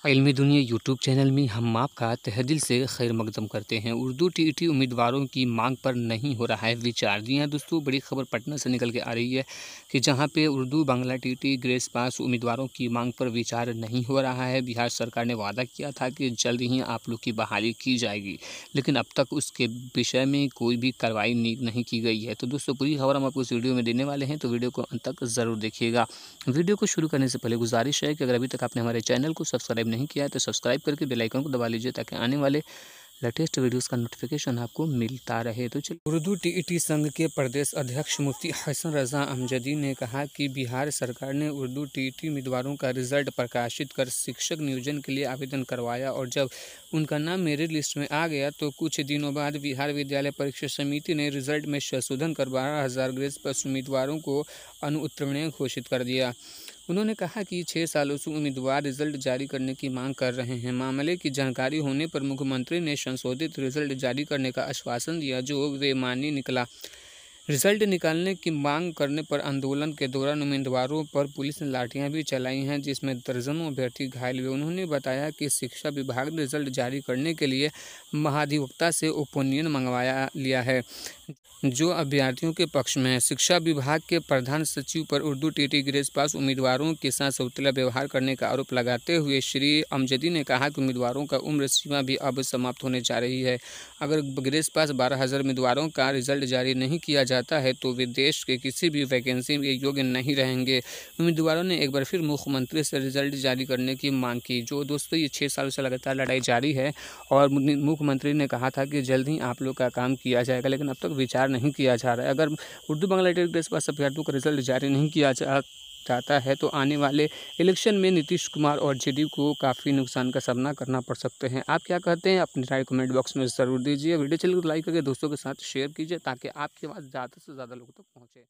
इल्मी दुनिया YouTube channel में हम आपका तहे दिल से खैर मकदम करते हैं। उर्दू टीईटी उम्मीदवारों की मांग पर नहीं हो रहा है विचार। जी हाँ दोस्तों, बड़ी खबर पटना से निकल के आ रही है कि जहां पे उर्दू बांग्ला टीईटी ग्रेस पास उम्मीदवारों की मांग पर विचार नहीं हो रहा है। बिहार सरकार ने वादा किया था कि जल्द ही आप लोग की बहाली की जाएगी, लेकिन अब तक उसके विषय में कोई भी कार्रवाई नहीं की गई है। तो दोस्तों, पूरी खबर हम आपको इस वीडियो में देने वाले हैं, तो वीडियो को अंत तक ज़रूर देखिएगा। वीडियो को शुरू करने से पहले गुजारिश है कि अगर अभी तक आपने हमारे चैनल को सब्सक्राइब नहीं किया है तो सब्सक्राइब करके बेल आइकन को दबा लीजिए, ताकि आने वाले लेटेस्ट वीडियोस का नोटिफिकेशन आपको मिलता रहे। तो चलिए, उर्दू टीईटी संघ के प्रदेश अध्यक्ष मुफ्ती हसन रज़ा अमजदी ने कहा कि बिहार सरकार ने उर्दू टीईटी उम्मीदवारों का रिजल्ट प्रकाशित कर शिक्षक नियोजन के लिए आवेदन करवाया, और जब उनका नाम मेरिट लिस्ट में आ गया तो कुछ दिनों बाद बिहार विद्यालय परीक्षा समिति ने रिजल्ट में संशोधन कर 12,000 ग्रेस पास उम्मीदवारों को अनुत्तीर्ण घोषित कर दिया। उन्होंने कहा कि 6 सालों से उम्मीदवार रिजल्ट जारी करने की मांग कर रहे हैं। मामले की जानकारी होने पर मुख्यमंत्री ने संशोधित रिजल्ट जारी करने का आश्वासन दिया, जो बेमानी निकला। रिजल्ट निकालने की मांग करने पर आंदोलन के दौरान उम्मीदवारों पर पुलिस ने लाठियां भी चलाई हैं, जिसमें दर्जनों अभ्यर्थी घायल हुए। उन्होंने बताया कि शिक्षा विभाग ने रिजल्ट जारी करने के लिए महाधिवक्ता से ओपिनियन मंगवा लिया है, जो अभ्यर्थियों के पक्ष में है। शिक्षा विभाग के प्रधान सचिव पर उर्दू टीईटी ग्रेस पास उम्मीदवारों के साथ सौतेला व्यवहार करने का आरोप लगाते हुए श्री अमजदी ने कहा कि उम्मीदवारों का उम्र सीमा भी अब समाप्त होने जा रही है। अगर ग्रेस पास 12,000 उम्मीदवारों का रिजल्ट जारी नहीं किया जाता है तो वे देश के किसी भी वैकेंसी में योग्य नहीं रहेंगे। उम्मीदवारों ने एक बार फिर मुख्यमंत्री से रिजल्ट जारी करने की मांग की। जो दोस्तों, ये 6 सालों से लगातार लड़ाई जारी है, और मुख्यमंत्री ने कहा था कि जल्द ही आप लोग का काम किया जाएगा, लेकिन अब तक विचार नहीं किया जा रहा है। अगर उर्दू बांग्ला टीईटी ग्रेस पास अभ्यर्थियों का रिजल्ट जारी नहीं किया जाता है तो आने वाले इलेक्शन में नीतीश कुमार और जेडीयू को काफ़ी नुकसान का सामना करना पड़ सकते हैं। आप क्या कहते हैं? अपनी राय कमेंट बॉक्स में ज़रूर दीजिए। वीडियो चलिए तो लाइक करके दोस्तों के साथ शेयर कीजिए, ताकि आपकी आवाज़ ज़्यादा से ज़्यादा लोगों तक पहुँचे।